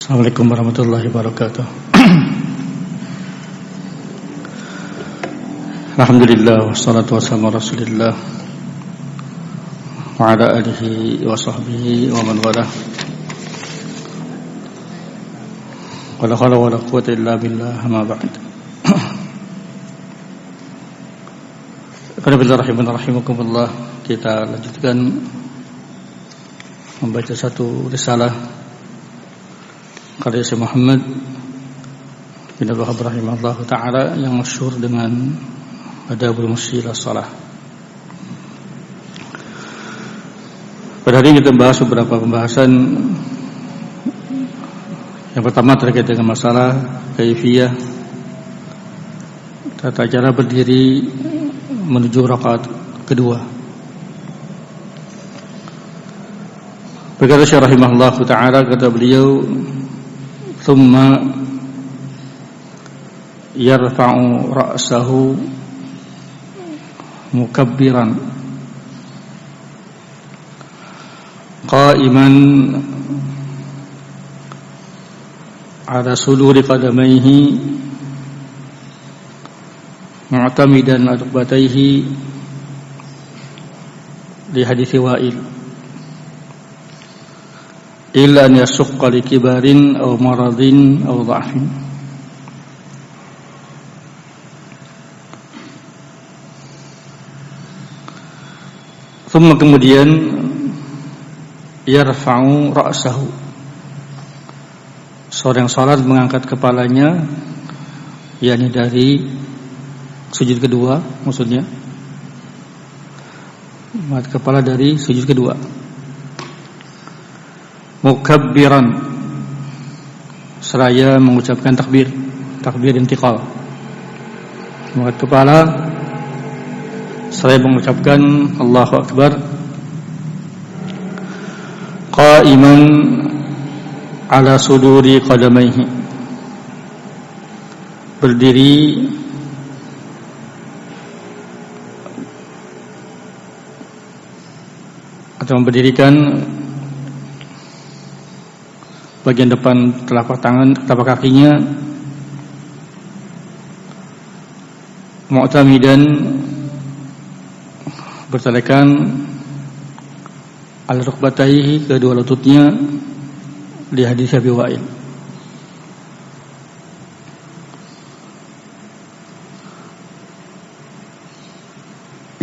Assalamualaikum warahmatullahi wabarakatuh. Alhamdulillah wassalatu wassalamu ala Rasulillah wa ala alihi wa sahbihi wa man walah. Wala haula wala quwwata illa billah, amma ba'd. Qul rahimakumullah. Kita lanjutkan membaca satu risalah karya Syekh Muhammad bin Abdul Wahhab rahimahullah ta'ala yang masyhur dengan Adabul Mushyi ila Shalah. Pada hari ini kita bahas beberapa pembahasan. Yang pertama terkait dengan masalah kaifiyah tata cara berdiri menuju rakaat kedua. Berkata Syekh rahimahullah ta'ala, kata beliau, thumma yarfa'u ra'sahu mukabbiran qa'iman ala suduri qadamayhi mu'tamidan ala rukbatayhi li hadithi Wa'il illa an yasukka li kibarin aw maradin aw dha'fin. Thumma, kemudian yarfa'u ra'sahu, seorang salat mengangkat kepalanya, yakni dari sujud kedua, maksudnya mengangkat kepala dari sujud kedua, mukabbiran, seraya mengucapkan takbir intiqal, mengangkat kepala seraya mengucapkan Allahu Akbar, qa'iman ala suduri qadamayhi, berdiri atau mendirikan bagian depan telapak kakinya, mu'tamidan, bertelekan, ala rukbatayhi, kedua lututnya, di hadis Abi Wa'il.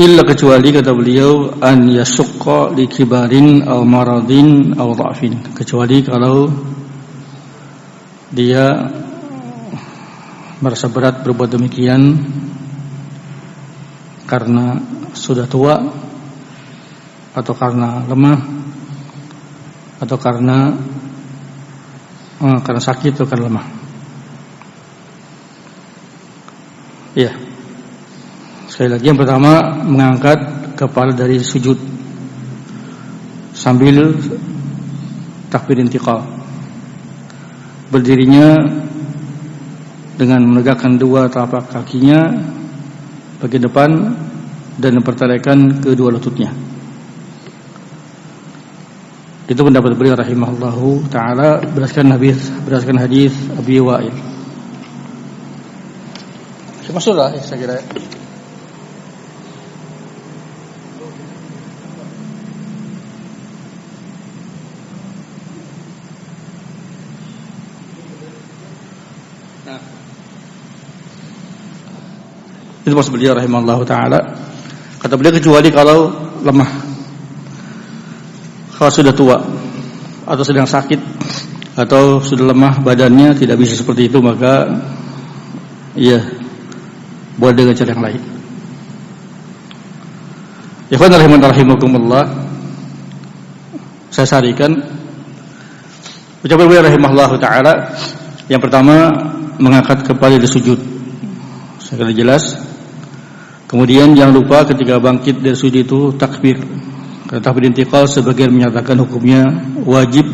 Illa, kecuali, kata beliau, an yasukka li kibarin aw maradin aw dha'fin, kecuali kalau dia merasa berat berbuat demikian karena sudah tua, atau karena lemah, atau karena sakit, atau karena lemah. Ya, sekali lagi, yang pertama mengangkat kepala dari sujud sambil takbir intiqal, berdirinya dengan menegakkan dua telapak kakinya bagian depan dan mempertelekan kedua lututnya. Itu pendapat beliau rahimahullahu ta'ala berdasarkan hadis Abi Wa'il. Maksudlah saya kira. Itu maksud beliau rahimahullahu ta'ala. Kata beliau, kecuali kalau lemah, kalau sudah tua atau sedang sakit atau sudah lemah badannya, tidak bisa seperti itu, maka ya buat dengan cara yang lain. Ikhwan rahimakumullah, saya sarikan ucapan beliau rahimahullahu ta'ala. Yang pertama, mengangkat kepala dari sujud, saya kira jelas. Kemudian jangan lupa ketika bangkit dari sujud itu takbir. Karena takbir intiqal sebagian menyatakan hukumnya wajib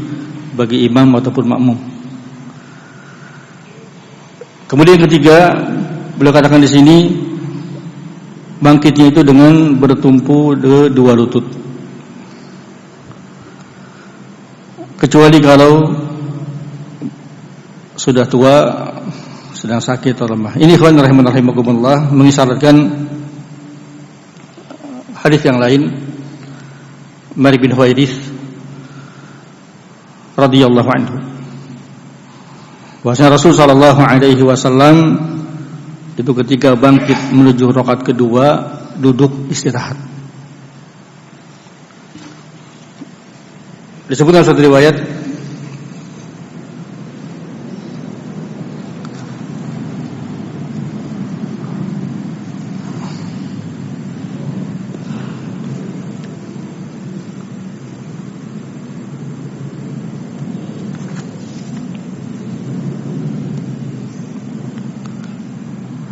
bagi imam ataupun makmum. Kemudian ketiga, beliau katakan di sini bangkitnya itu dengan bertumpu dua lutut. Kecuali kalau sudah tua, sedang sakit atau lemah. Ini ikhwan rahimakumullah mengisyaratkan hadis yang lain, Malik bin Huwairits radhiyallahu anhu. Bahwasanya Rasul sallallahu alaihi wasallam itu ketika bangkit menuju rakaat kedua duduk istirahat. Disebutkan suatu riwayat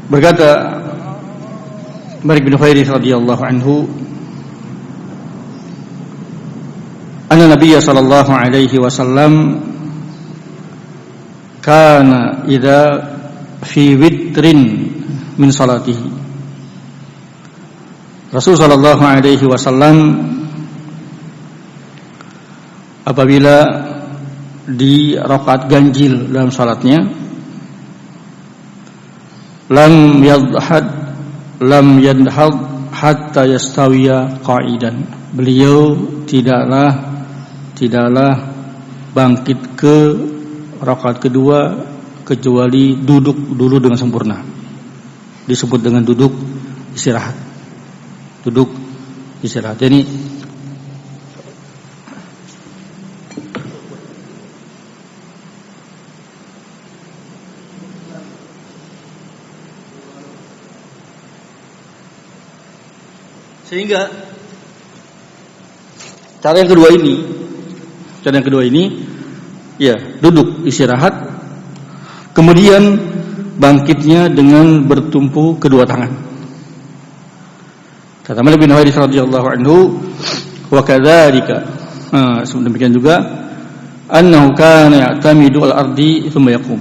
berkata Malik bin Huwairits radhiyallahu anhu, anna Nabiy sallallahu alaihi wasallam kana idza fi witrin min salatihi. Rasul sallallahu alaihi wasallam apabila di rakaat ganjil dalam salatnya, lam yadhhad hatta yastawiya qa'idan. Beliau tidaklah bangkit ke rakaat kedua kecuali duduk dulu dengan sempurna. Disebut dengan duduk istirahat. Duduk istirahat. Jadi sehingga cara yang kedua ini ya duduk istirahat, kemudian bangkitnya dengan bertumpu kedua tangan. Kata Malik bin Huwairits radhiyallahu anhu, wa kadzalika, demikian juga annahu kana ya'tamidu al-ardi thumma yaqum.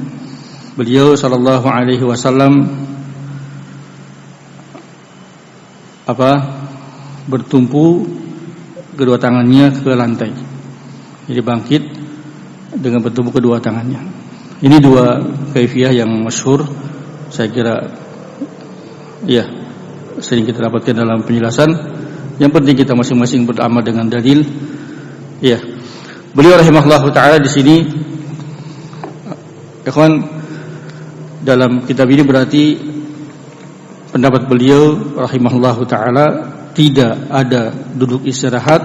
Beliau sallallahu alaihi wasallam bertumpu kedua tangannya ke lantai. Jadi bangkit dengan bertumpu kedua tangannya. Ini dua kaifiyah yang masyhur, saya kira ya sering kita dapatkan dalam penjelasan. Yang penting kita masing-masing beramal dengan dalil. Ya. Beliau rahimahullahu taala di sini ikhwan dalam kitab ini berarti pendapat beliau rahimahullahu taala tidak ada duduk istirahat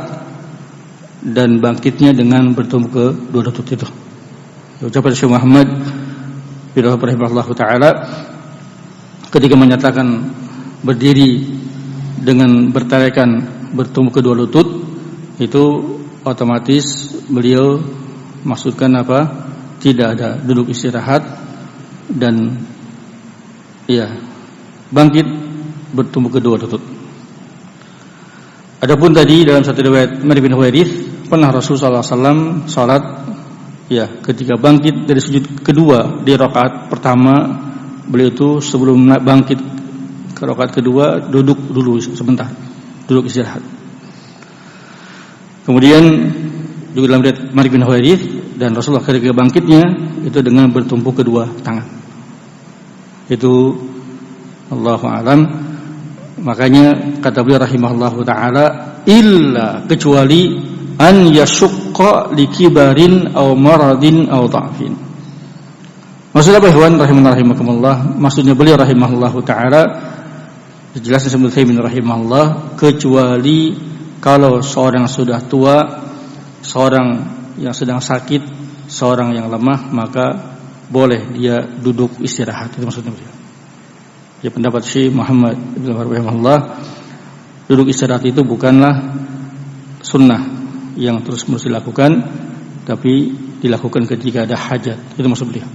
dan bangkitnya dengan bertumpu ke dua lutut itu. Ucapan Syekh Muhammad bin rahimahullahu taala ketika menyatakan berdiri dengan bertarikan bertumpu kedua lutut, itu otomatis beliau maksudkan tidak ada duduk istirahat dan ya bangkit bertumpu kedua lutut. Adapun tadi dalam satu riwayat Malik bin Huwairits, pernah Rasulullah SAW salat ya ketika bangkit dari sujud kedua di rakaat pertama, beliau itu sebelum bangkit ke rakaat kedua duduk dulu sebentar, duduk istirahat. Kemudian juga dalam riwayat Malik bin Huwairits, dan Rasulullah ketika bangkitnya itu dengan bertumpu kedua tangan. Itu Allahu a'lam. Makanya kata beliau rahimahullahu taala, illa kecuali an yashqa likibarin aw maradin aw dha'fin. Maksudnya apa ikhwan rahimakumullah? Maksudnya beliau rahimahullahu taala dijelaskan sebelum saya rahimahullah, kecuali kalau seorang sudah tua, seorang yang sedang sakit, seorang yang lemah, maka boleh dia duduk istirahat. Itu maksudnya beliau. Ya, pendapat Syekh Muhammad bin rahimahullah, duduk istirahat itu bukanlah sunnah yang terus-menerus dilakukan, tapi dilakukan ketika ada hajat. Itu maksud beliau.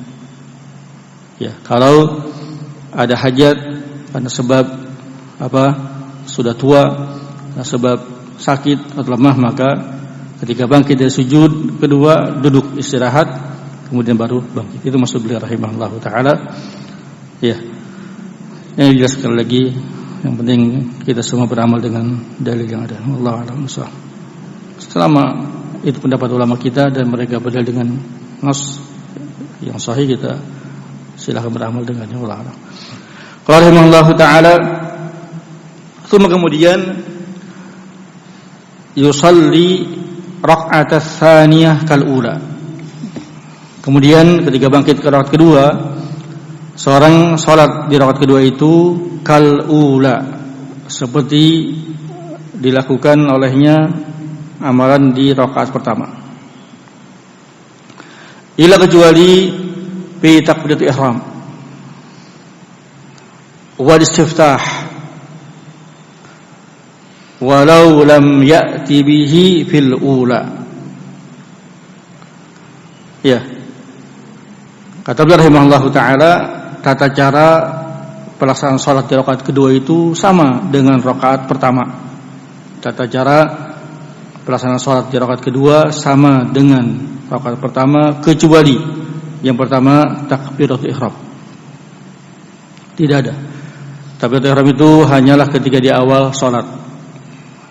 Ya, kalau ada hajat karena sebab sudah tua, karena sebab sakit atau lemah, maka ketika bangkit dari sujud kedua duduk istirahat, kemudian baru bangkit. Itu maksud beliau rahimahullahu taala. Ya. Yang dijelaskan lagi, yang penting kita semua beramal dengan dalil yang ada. Wallahu a'lam bishawab. Selama itu pendapat ulama kita dan mereka berdalil dengan nas, Yang sahih kita silakan beramal dengannya. Wallahu a'lam. Qala rahimahullahu taala, kemudian yusalli rak'at tsaniyah kal ula. Kemudian ketika bangkit ke rakaat kedua, seorang salat di rakaat kedua itu kal ula, seperti dilakukan olehnya amalan di rakaat pertama. Ila kecuali fi takbiratul ihram wal istiftah walau lam ya'ti bihi fil ula. Ya. Kata beliau rahimahullahu taala, tata cara pelaksanaan salat di rakaat kedua itu sama dengan rakaat pertama. Tata cara pelaksanaan salat di rakaat kedua sama dengan rakaat pertama, kecuali yang pertama takbiratul ihram. Tidak ada. Takbiratul ihram itu hanyalah ketika di awal salat.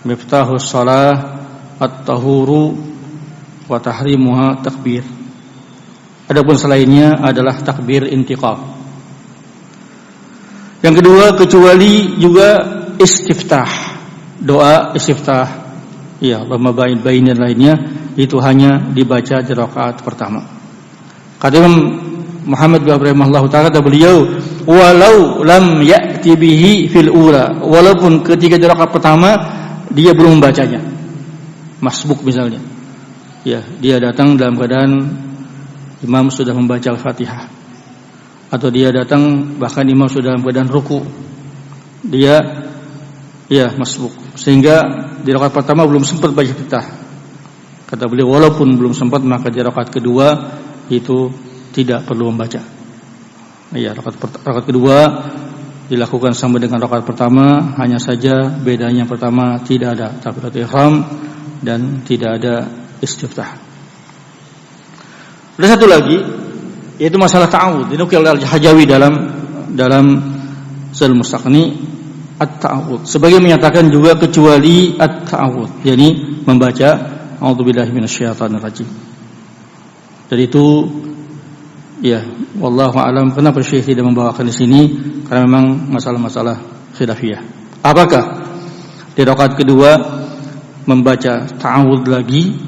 Miftahus shalah at-tahuru wa tahrimuha takbir. Adapun selainnya adalah takbir intiqal. Yang kedua, kecuali juga istiftah, doa istiftah, ya, Allahumma ba'id baini dan lainnya, itu hanya dibaca di rakaat pertama. Kata Imam Muhammad bin rahimahullahu taala, kata beliau, walau lam ya'ti bihi fil ula, walaupun ketika di rakaat pertama dia belum membacanya, masbuk misalnya, ya, dia datang dalam keadaan imam sudah membaca Al-Fatihah, atau dia datang bahkan imam sudah dalam keadaan ruku, dia ya masbuk, sehingga di rakaat pertama belum sempat baca Fatihah. Kata beliau, walaupun belum sempat, maka di rakaat kedua itu tidak perlu membaca. Ya, rakaat kedua dilakukan sama dengan rakaat pertama, hanya saja bedanya yang pertama tidak ada takbiratul ihram dan tidak ada istiftah. Ada satu lagi, yaitu masalah ta'awud. Dinukil Al-Hajawi dalam Zadul Mustaqni, at-ta'awud. Sebagian menyatakan juga kecuali at-ta'awud, yakni membaca a'udzubillahi minasyaitonir rajim. Dan itu, ya, wallahu a'lam, kenapa Syekh tidak membawakan di sini? Karena memang masalah-masalah khilafiyah. Apakah di rakaat kedua membaca ta'awud lagi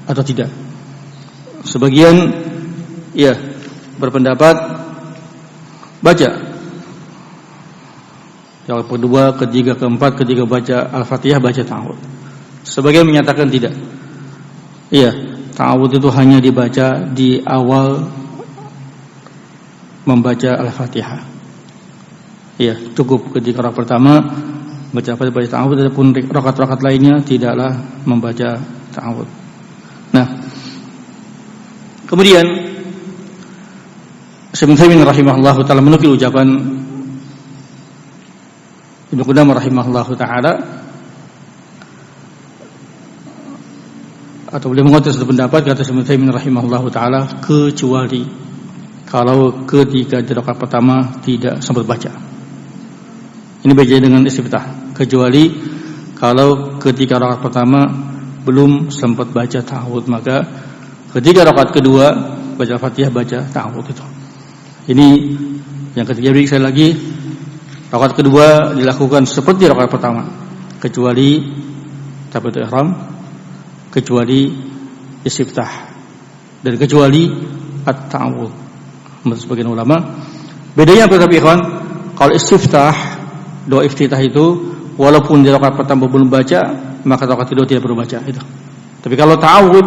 atau tidak? Sebagian ya berpendapat baca. Yang kedua, ketiga, keempat, ketika baca Al-Fatihah baca ta'awud. Sebagian menyatakan tidak. Iya, ta'awud itu hanya dibaca di awal membaca Al-Fatihah. Iya, cukup ketika rakaat pertama baca ta'awud, adapun rakaat-rakaat lainnya tidaklah membaca ta'awud. Nah, kemudian Syekh Ibnu Utsaimin rahimahullahu taala menukil ucapan Ibnu Qudamah rahimahullahu taala, atau beliau mengutip satu pendapat, kata Syekh Ibnu Utsaimin rahimahullahu taala, kecuali kalau ketika di rakaat pertama tidak sempat baca. Ini beda dengan istiftah. Kecuali kalau ketika rakaat pertama belum sempat baca ta'awud, maka ketika rakaat kedua baca Al-Fatihah baca ta'awud itu. Ini yang ketiga. Sekali lagi, rakaat kedua dilakukan seperti rakaat pertama, kecuali takbiratul ihram, kecuali istiftah, dan kecuali at-ta'awud. Menurut sebagian ulama, bedanya apa tapi ikhwan? Kalau istiftah, doa iftitah itu walaupun di rakaat pertama belum baca, maka rakaat kedua tidak perlu baca itu. Tapi kalau ta'awud,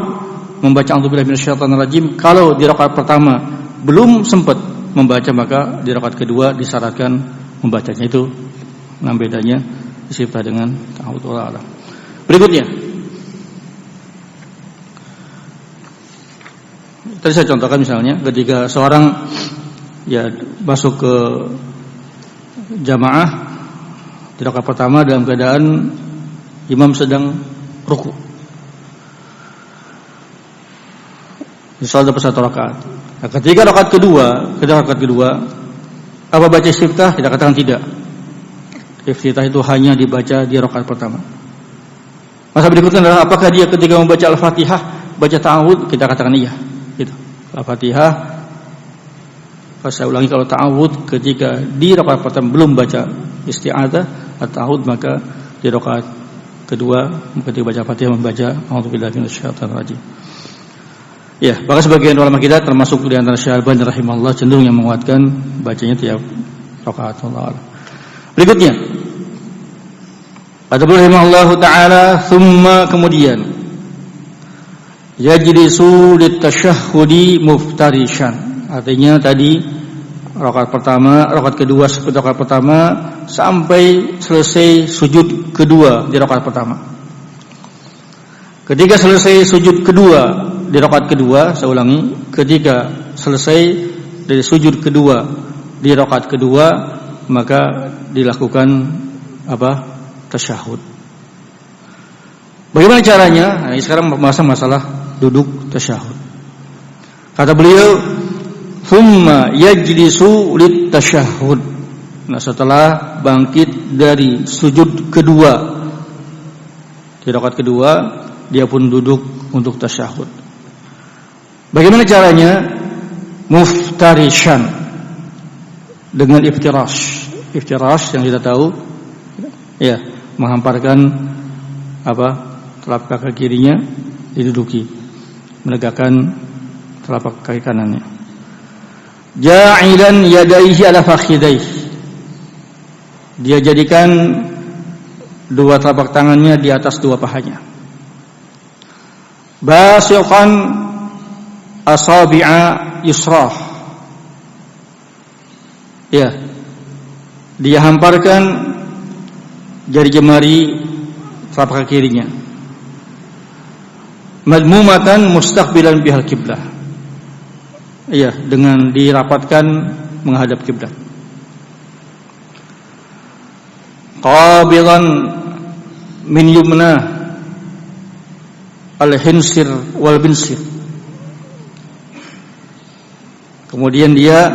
membaca a'udzubillahi minasyaitonir rajim, kalau di rakaat pertama belum sempat membaca, maka di rakaat kedua disyaratkan membacanya. Itu nah bedanya istiftah dengan ta'awud. Wallahu a'lam. Berikutnya, tadi saya contohkan misalnya ketika seorang ya masuk ke jamaah di rakaat pertama dalam keadaan imam sedang ruku. Salat dapat satu rakaat. Nah, ketika rakaat kedua, apa baca istiftah? Kita katakan tidak. Istiftah itu hanya dibaca di rakaat pertama. Masa berikutnya adalah apakah dia ketika membaca Al-Fatihah baca ta'awud? Kita katakan iya. Gitu. Al-Fatihah Saya ulangi, kalau ta'awudz ketika di rakaat pertama belum baca isti'adzah at-ta'awudz, maka di rakaat kedua ketika baca Fatihah membaca a'udzubillahi minasyaitonir rajim. Ya, bahkan sebagian ulama kita termasuk di antara Syekh Al-Albani rahimahullah cenderung yang menguatkan bacanya tiap rakaat. Berikutnya kata beliau rahimahullahu taala, thumma, kemudian yajlisu litasyahhudi muftarishan. Artinya tadi rakaat pertama, rakaat kedua seperti rakaat pertama sampai selesai sujud kedua di rakaat pertama. Ketika selesai sujud kedua di rakaat kedua, saya ulangi, ketika selesai dari sujud kedua di rakaat kedua, maka dilakukan tasyahud. Bagaimana caranya? Nah, ini sekarang masalah duduk tasyahud. Kata beliau, thumma yajlisu litasyahhud. Nah, setelah bangkit dari sujud kedua di rakaat kedua, dia pun duduk untuk tasyahud. Bagaimana caranya? Muftarishan, dengan iftirash. Iftirash yang kita tahu, ya, menghamparkan telapak kaki kirinya diduduki, menegakkan telapak kaki kanannya. Ja'ilan yadaihi ala fakhidaihi, dia jadikan dua telapak tangannya di atas dua pahanya. Basiqan asabi'a yusrah, ya, dia hamparkan jari jemari telapak kaki kirinya. Madmumatan mustaqbilan bihal kiblah, iya, dengan dirapatkan menghadap kiblat. Qabilan min yumna al-hinsir wal binsir, kemudian dia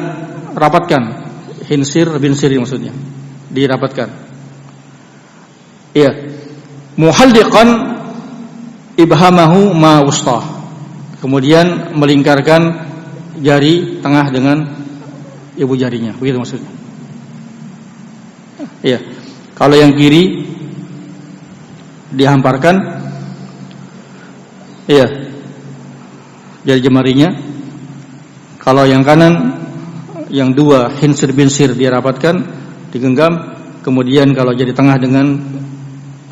rapatkan, hinsir binsir maksudnya dirapatkan, iya. Muhalliqan ibhamahu ma wustah, kemudian melingkarkan jari tengah dengan ibu jarinya, begitu maksudnya. Iya. Kalau yang kiri dihamparkan, iya, jari jemarinya. Kalau yang kanan, yang dua hinsir binsir dia rapatkan, digenggam. Kemudian kalau jari tengah dengan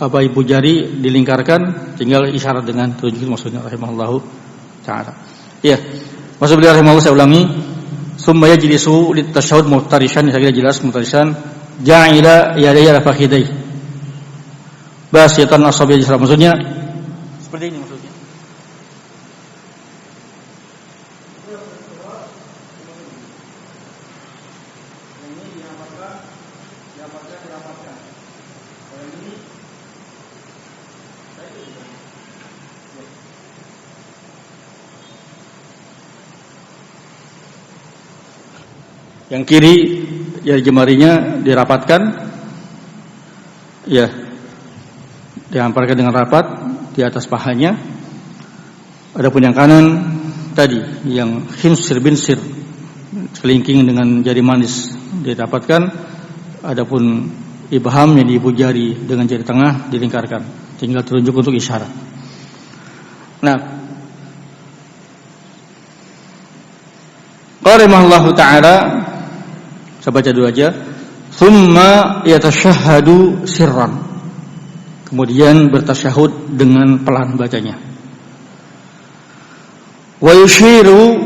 ibu jari dilingkarkan, tinggal isyarat dengan tunjuk, maksudnya rahimahullahu ta'ala. Iya. Maksud beliau rahimahullah, saya ulangi, summa yajlisu litasyahhud muftarishan, saya kira jelas muftarishan. Ja'ila yadayhi ala fakhidaihi basyiatan asabi yusra, maksudnya seperti ini maksudnya. Yang kiri jari jemarinya dirapatkan, ya, dihamparkan dengan rapat di atas pahanya. Adapun yang kanan tadi, yang hinsir binsir, selingking dengan jari manis dirapatkan. Adapun ibham yang di ibu jari dengan jari tengah dilingkarkan, tinggal telunjuk untuk isyarat. Nah, qala rahimahullahu ta'ala, saya baca dulu aja. Thumma yatasyahhadu sirran, kemudian bertasyahud dengan pelan bacanya. Wa yushiru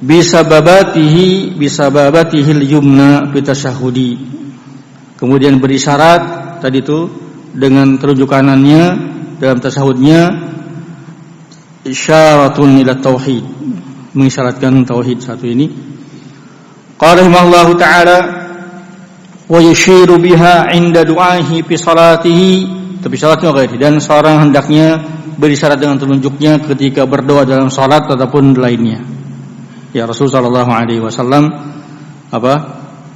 bisababatihi al-yumna bitasyahudi, kemudian berisyarat tadi itu dengan telunjuk kanannya dalam tasyahudnya, isyaratun ila tauhid, mengisyaratkan tauhid satu ini. Qala rahimahullahu ta'ala, wa yushiru biha 'inda du'ahi fi salatihi, tapi salatnya ghairi, dan seorang hendaknya berisyarat dengan telunjuknya ketika berdoa dalam salat ataupun lainnya. Ya, Rasulullah sallallahu alaihi wasallam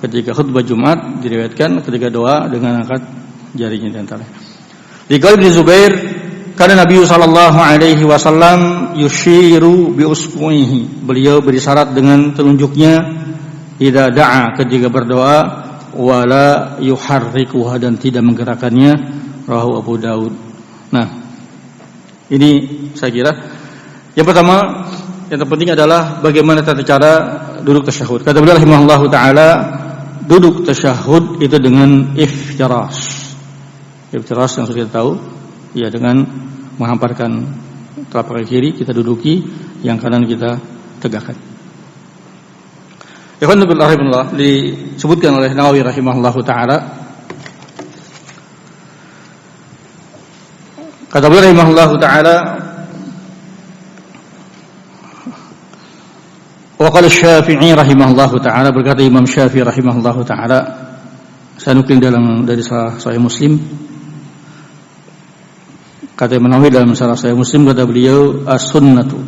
ketika khutbah Jumat diriwayatkan ketika doa dengan angkat jarinya di antara. Di qaul Ibnu Zubair, karena Nabi sallallahu alaihi wasallam yushiru bi usbu'ihi, beliau berisyarat dengan telunjuknya idza da'a, ketika berdoa, wala yuharrikuha, dan tidak menggerakkannya. Rawahu Abu Daud. Nah, ini saya kira yang pertama, yang terpenting adalah bagaimana tata cara duduk tasyahud. Kata beliau rahimahullahu taala, duduk tasyahud itu dengan iftirash. Iftirash yang sudah kita tahu, ya, dengan menghamparkan telapak kiri kita duduki, yang kanan kita tegakkan. Ikhwan fillah, disebutkan oleh Nawawi rahimahullahu taala, kata beliau rahimahullahu taala, wa qala Syafi'i rahimahullahu taala, berkata Imam Syafi'i rahimahullahu taala, saya nukil dari Sahih Muslim, kata Imam Nawawi dalam Sahih Muslim, kata beliau, as-sunnatu.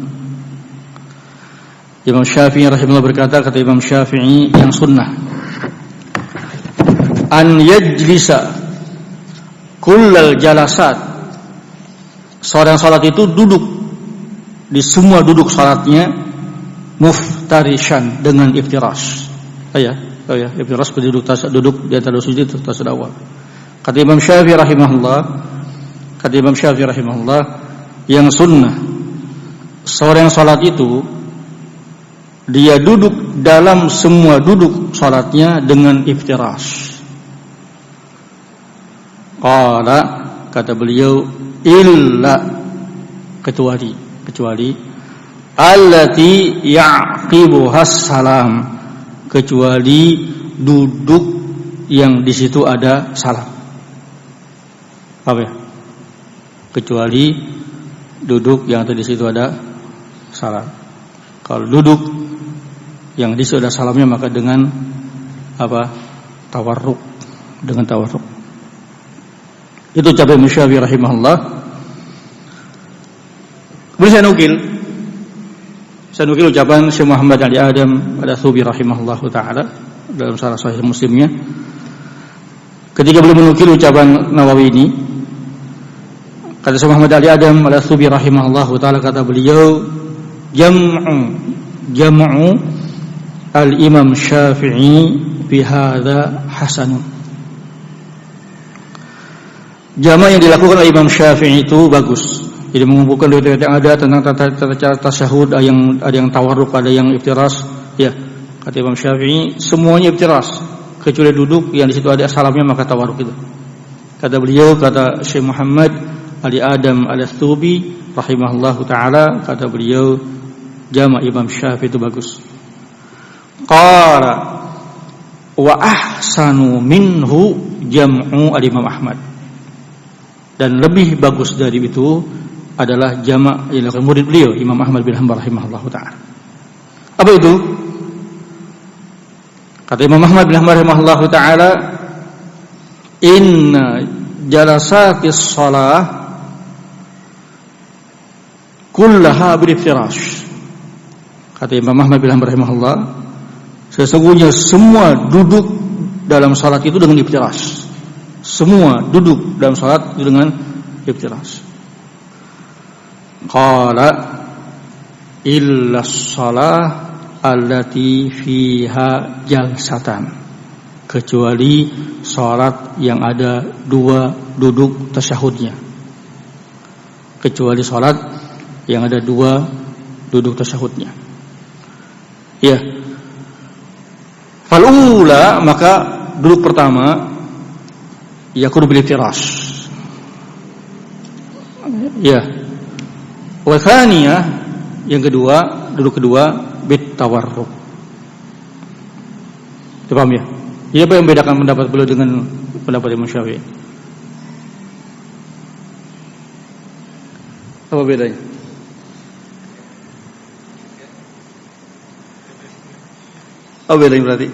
Imam Syafi'i rahimahullah berkata, kata Imam Syafi'i, yang sunnah, an yajlisa kullal jalasat, seorang salat itu duduk di semua duduk salatnya, muftarishan, dengan iftirash. Iftirash duduk di antara sujud tasawuf awal. Kata Imam Syafi'i rahimahullah, yang sunnah seorang salat itu dia duduk dalam semua duduk salatnya dengan iftirash. Qala, kata beliau, illa, kecuali allati yaqibuhas salam, kecuali duduk yang di situ ada salam. Apa ya? Kecuali duduk yang di situ ada salam. Kalau duduk yang di situ ada salamnya, maka dengan apa? Tawarruk, dengan tawarruk. Itu ucapan Syafi'i rahimahullah. Boleh saya nukil ucapan Syekh Muhammad Ali Adam Al-Athubi rahimahullah taala dalam salah Sahih Muslimnya, ketika beliau menukil ucapan Nawawi ini, kata Syekh Muhammad Ali Adam Al-Athubi rahimahullah taala, kata beliau, jam'u al-Imam Syafi'i fi hadza hasanun. Jama' yang dilakukan oleh Imam Syafi'i itu bagus. Jadi mengumpulkan riwayat yang ada tentang tata cara tasyahud, ada yang tawarruk, ada yang iftiras. Ya, kata Imam Syafi'i, semuanya iftiras, kecuali duduk yang di situ ada salamnya, maka tawarruk itu. Kata beliau, kata Syekh Muhammad Ali Adam Al-Athubi rahimahullahu taala, kata beliau, jama' Imam Syafi'i itu bagus. Qala wa ahsanu minhu jam'u al-Imam Ahmad, dan lebih bagus dari itu adalah jama' yang dilakukan murid beliau Imam Ahmad bin Hanbal rahimahullahu taala. Apa itu? Kata Imam Ahmad bin Hanbal rahimahullahu taala, inna jalasatis shalah kullaha bil iftirash. Kata Imam Ahmad bin Hanbal rahimahullah, sesungguhnya semua duduk dalam salat itu dengan iftirash. Semua duduk dalam salat itu dengan iftirash. Qala illa shalah allati fiha jalsatan, kecuali salat yang ada dua duduk tasyahudnya. Kecuali salat yang ada dua duduk tasyahudnya. Ya. Falula, maka duduk pertama yakunu bil iftirash. Ya. Wa tsaniyah, yang kedua, duduk kedua bit tawarruk. Paham ya? Ini apa yang membedakan pendapat beliau dengan pendapat Imam Syafi'i? Apa bedanya? Apa bedanya berarti?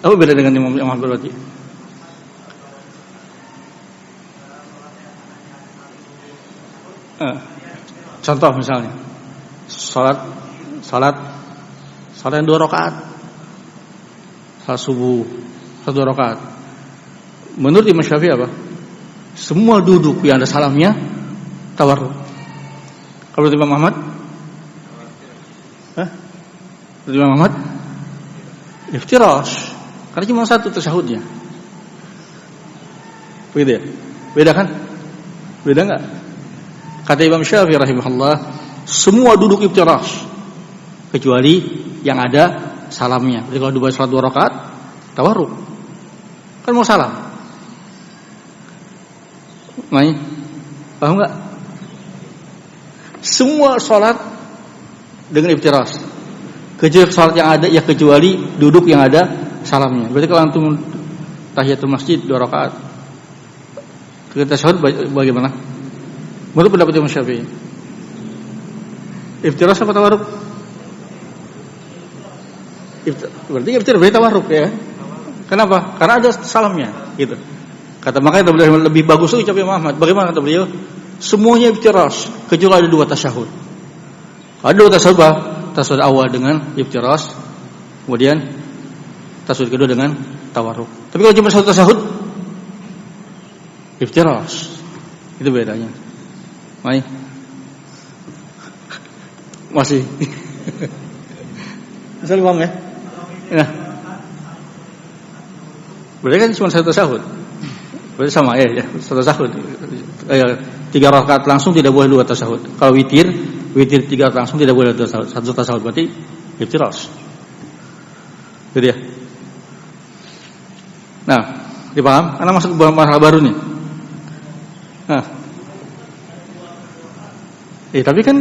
Apa beda dengan Imam Ahmad berarti? Contoh misalnya, salat yang 2 rakaat, salat subuh 1 rakaat. Menurut Imam Syafi'i apa? Semua duduk yang ada salamnya tawarruk. Kalau Imam Ahmad? Hah? Imam Ahmad? Iftirash. Karena cuma satu tasyahudnya. Begitu ya? Beda kan? Beda enggak? Kata Imam Syafi'i rahimahullah, semua duduk iftirash kecuali yang ada salamnya. Jadi kalau dua salat 2 rakaat tawarruk. Kan mau salam. Mai, paham enggak? Semua salat dengan iftirash. Kecuali salat yang ada ya kecuali duduk yang ada salamnya. Berarti kalau antum tahiyatul masjid 2 rakaat, kita tasyahud bagaimana? Menurut pendapat Imam Syafi'i, iftirash apa tawarruk? Berarti iftirash berarti tawarruk ya. Kenapa? Karena ada salamnya, gitu. Kata makanya lebih bagus lagi ucap Imam Ahmad. Bagaimana kata beliau? Semuanya iftirash kecuali ada 2 tasyahud. Ada 2 tasyahud apa? Tasyahud awal dengan iftirash, kemudian tasyahud kedua dengan tawarruk. Tapi kalau cuma 1 tasyahud iftirash, itu bedanya. Mai. Masih. Misal paham ya? Nah. Berarti kan cuma 1 tasyahud. Berarti sama ya, 1 tasyahud. 3 rakaat langsung tidak boleh 2 tasyahud. Kalau witir 3 rakaat langsung tidak boleh 2 tasyahud. 1 tasyahud berarti iftirash. Jadi ya. Nah, dipaham? Karena masuk masalah baru nih. Nah. Tapi kan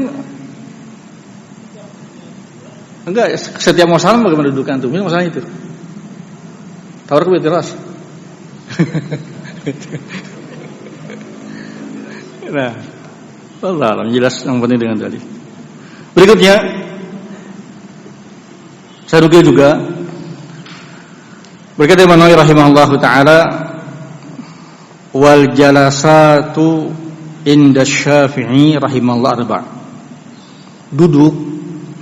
enggak, setiap mau salam bagaimana dudukan tuh? Ini masalah itu. Tawarruk iftirash. Nah, Allah jelas yang penting dengan tadi. Berikutnya, saya nukil juga berkata Imam Nawawi rahimahullahu taala, wal jalasatu inda Syafi'i rahimahullah arba'. Duduk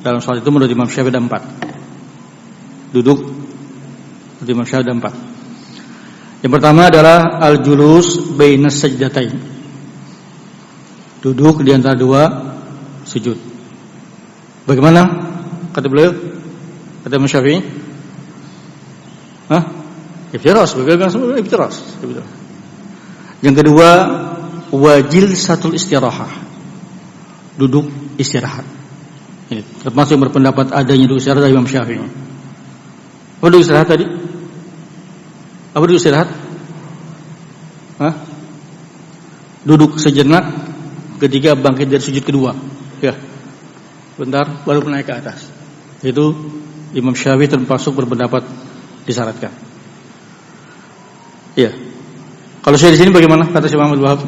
dalam salat itu menurut Imam Syafi'i ada 4. Duduk menurut Imam Syafi'i ada 4. Yang pertama adalah al-julus bainas sajdatain. Duduk di antara 2 sujud. Bagaimana kata beliau? Kata Imam Syafi'i? Iftirash, bagaimana semua iftirash. Yang kedua, wajil satul istirahah. Duduk istirahat. Ini termasuk yang berpendapat adanya duduk istirahat dari Imam Syafi'i. Apa duduk istirahat tadi? Apa duduk istirahat? Duduk sejenak ketika bangkit dari sujud kedua. Ya. Bentar baru naik ke atas. Itu Imam Syafi'i termasuk berpendapat disyaratkan. Ya. Kalau saya di sini bagaimana kata Syekh Muhammad Wahab?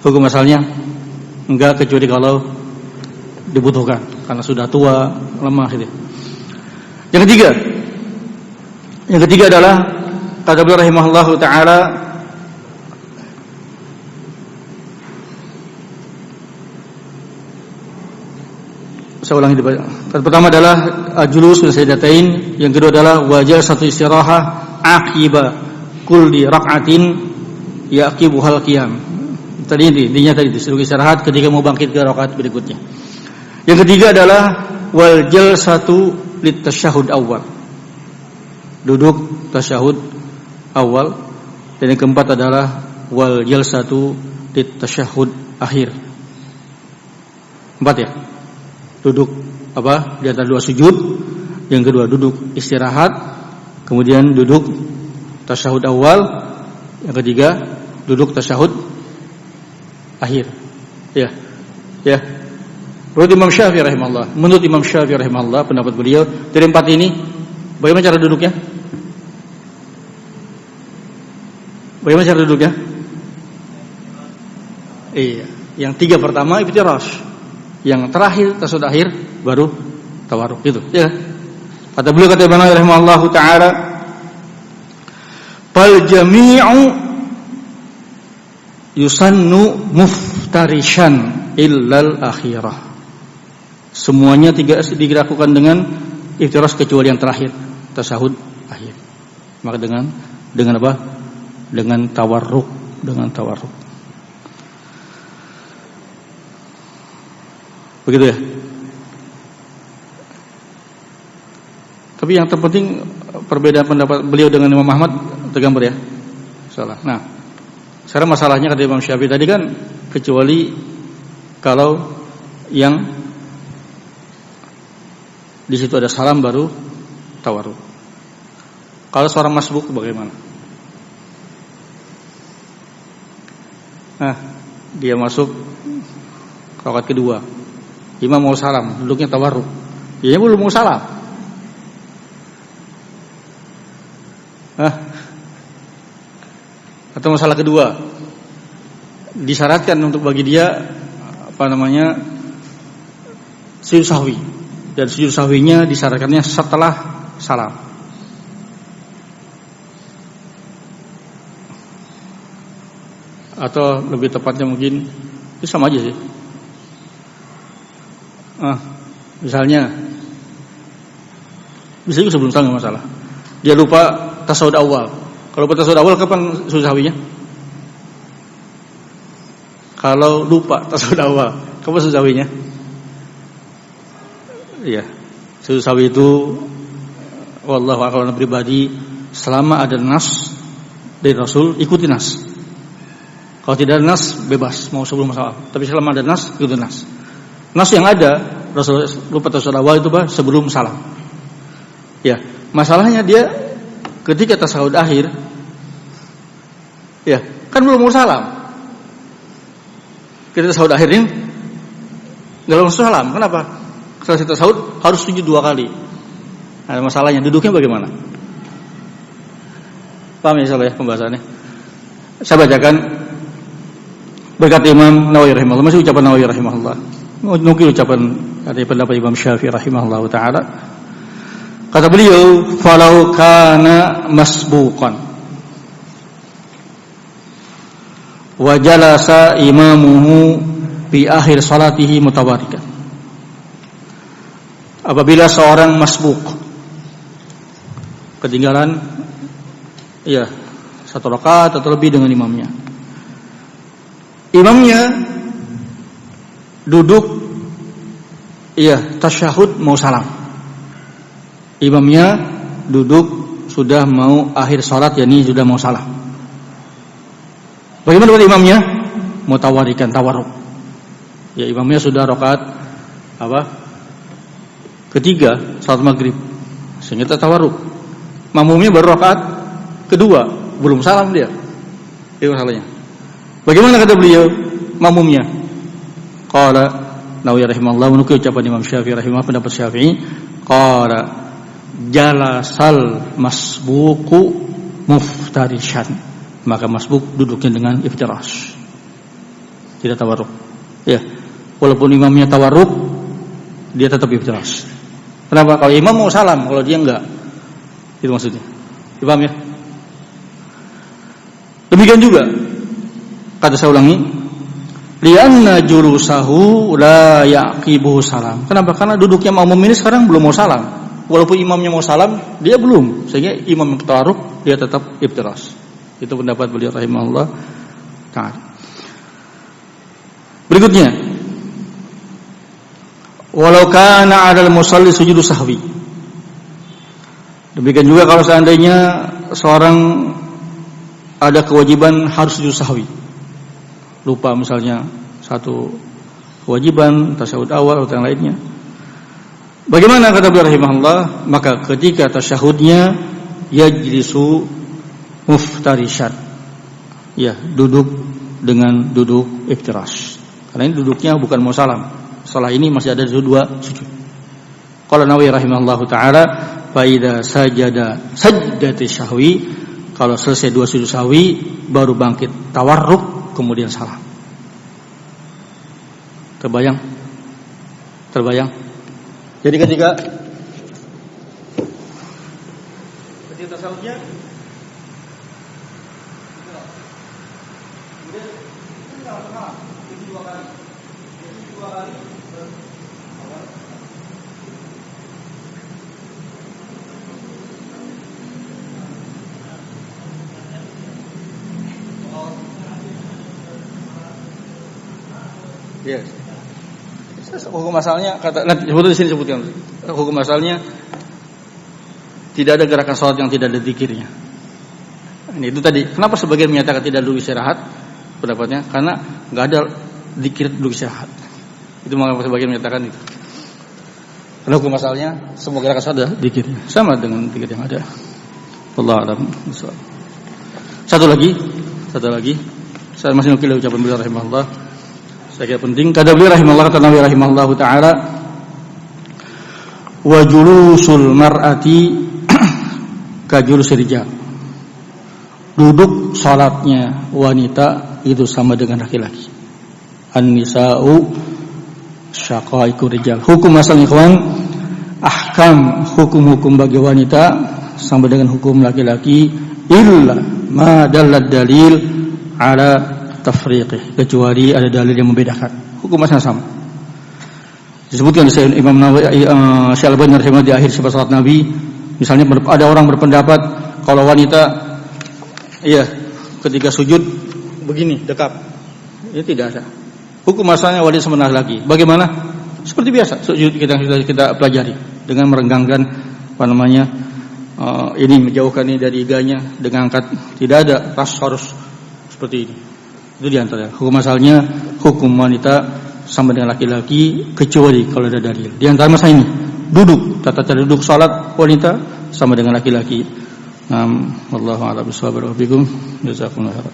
Hukum asalnya enggak kecuali kalau dibutuhkan karena sudah tua, lemah gitu. Yang ketiga adalah kata beliau rahimahullahu taala, saya ulangi dibaca. Pertama adalah julus wa sajdatain, yang kedua adalah wajah satu istirahah aqiba kulli rak'atin yaqibuhal qiyam. Tadi intinya tadi disuruh istirahat ketika mau bangkit ke rakaat berikutnya. Yang ketiga adalah wal jalsatu litasyahhud awal. Duduk tasyahud awal. Dan yang keempat adalah wal jalsatu litasyahhud akhir. 4 ya. Duduk di antara 2 sujud. Yang kedua duduk istirahat. Kemudian duduk tasyahud awal. Yang ketiga duduk tasyahud akhir. Ya. Menurut Imam Syafi'i rahimahullah, pendapat beliau dari 4 ini, bagaimana cara duduknya? Iya, yang 3 pertama iftirash, yang terakhir tasyahud akhir baru tawarruk itu. Ya. Kata beliau Imam Nawawi rahimahullahu taala, fal jami'u yusannu muftarishan illal akhirah. Semuanya dilakukan dengan iftirash kecuali yang terakhir, tasyahud akhir. Maka dengan apa? Dengan tawarruk. Begitu ya. Tapi yang terpenting perbedaan pendapat beliau dengan Imam Ahmad tergambar ya. Salah. Nah, sekarang masalahnya kata Imam Syafi'i tadi kan kecuali kalau yang di situ ada salam baru tawarruk. Kalau seorang masbuk bagaimana? Nah, dia masuk rakaat kedua. Imam mau salam, duduknya tawarruk. Dia belum mau salam. Atau masalah kedua, disyaratkan untuk bagi dia sujud sahwi, dan sujud sahwinya disyaratkannya setelah salam. Atau lebih tepatnya mungkin itu sama aja sih. Misalnya bisa juga sebelum salam, nggak masalah. Dia lupa tasawuf awal. Kalau lupa tasawuf awal kapan sujud sahwinya? Kalau lupa tasawuf awal, kapan sujud sahwinya? Iya. Sujud sahwi itu wallahu a'lam pribadi, selama ada nas dari Rasul ikuti nas. Kalau tidak ada nas bebas mau sebelum salam. Tapi selama ada nas ikuti nas. Nas yang ada Rasul lupa tasawuf awal itu sebelum salam. Ya, masalahnya dia ketika tasawuf akhir, ya kan belum mau salam. Ketika tasawuf akhir ini nggak langsung salam. Kenapa? Selesai tasawuf harus sujud 2 kali. Nah, masalahnya duduknya bagaimana? Paham ya salah ya pembahasannya? Saya bacakan berkata Imam Nawawi rahimahullah, masih ucapan Nawawi rahimahullah. Nukil ucapan dari pendapat Imam Syafi'i rahimahullah taala. Kata beliau, "Falau kana masbuqan wa jalasa imamuhu fi akhir salatihi mutawarikan." Apabila seorang masbuk ketinggalan ya 1 rakaat atau lebih dengan imamnya. Imamnya duduk tasyahud mau salam. Imamnya duduk sudah mau akhir salat, yakni sudah mau salam. Bagaimana dengan imamnya? Mutawarikan, tawarruk. Ya, imamnya sudah rakaat ketiga salat maghrib, sehingga tawarruk. Makmumnya baru rakaat kedua, belum salam dia. Itu masalahnya. Bagaimana kata beliau makmumnya? Qala Nawawi rahimahullah, menukil ucapan Imam Syafi'i rahimahullah, pendapat Syafi'i, qala jalasal masbuku muftarishan, maka masbuk duduknya dengan iftirash, tidak tawarruk. Ya, walaupun imamnya tawarruk, dia tetap iftirash. Kenapa? Kalau imam mau salam, kalau dia enggak. Itu maksudnya. Paham ya? Demikian juga kata saya ulangi, lianna julusahu la yaqibuhu salam. Kenapa? Karena duduknya makmum ini sekarang belum mau salam. Walaupun imamnya mau salam, dia belum. Sehingga imam tawarruk, dia tetap iftirash. Itu pendapat beliau rahimahullah ta'ala. Berikutnya, walau kana 'alal musalli sujudu sahwi. Demikian juga kalau seandainya seorang ada kewajiban harus sujud sahwi. Lupa misalnya satu kewajiban, tasyahud awal atau yang lainnya. Bagaimana kata beliau rahimahullah? Maka ketika tasyahudnya yajlisu muftarishan. Ya, duduk dengan duduk iftirash. Karena ini duduknya bukan mau salam. Setelah ini masih ada 2 sujud. Qala Nawawi rahimahullahu taala, fa idza sajada sajdati syahwi, kalau selesai 2 sujud sahwi baru bangkit tawarruk kemudian salam. Terbayang? Jadi ketika tasawufnya yes. Hukum asalnya kata nanti di sini sebutkan. Hukum asalnya tidak ada gerakan salat yang tidak ada zikirnya. Ini itu tadi. Kenapa sebagian menyatakan tidak dulu istirahat? Pendapatnya karena enggak ada zikir dulu istirahat. Itu mengapa sebagian menyatakan itu. Karena hukum asalnya semua gerakan salat ada zikirnya. Sama dengan zikir yang ada. Wallahu a'lam. Satu lagi. Saya masih nukil ucapan beliau rahimahullah. Saya kira penting. Kata beliau rahimahullah, kata Nabi rahimahullahu taala, wa julusul mar'ati ka julusil rijal. Duduk salatnya wanita itu sama dengan laki-laki. An-nisa'u syaqaiqur rijal. Hukum asal ikhwan, ahkam hukum-hukum bagi wanita sama dengan hukum laki-laki illa ma dallad dalil ala tafriqih, kecuali ada dalil yang membedakan. Hukum asalnya sama. Disebutkan oleh Imam Nawawi Syalbani rahimahullah di akhir sifat salat Nabi, misalnya ada orang berpendapat kalau wanita ketika sujud begini dekap. Ini tidak ada. Hukum asalnya wanita sama laki. Bagaimana? Seperti biasa sujud kita pelajari dengan merenggangkan ini menjauhkan ini dari iganya dengan angkat, tidak ada harus seperti ini. Itu di antara hukum asalnya hukum wanita sama dengan laki-laki kecuali kalau ada dalil. Di antara masalah ini duduk, tata cara duduk salat wanita sama dengan laki-laki. Wallahu a'lam bishawab. Jazakumullah khairan.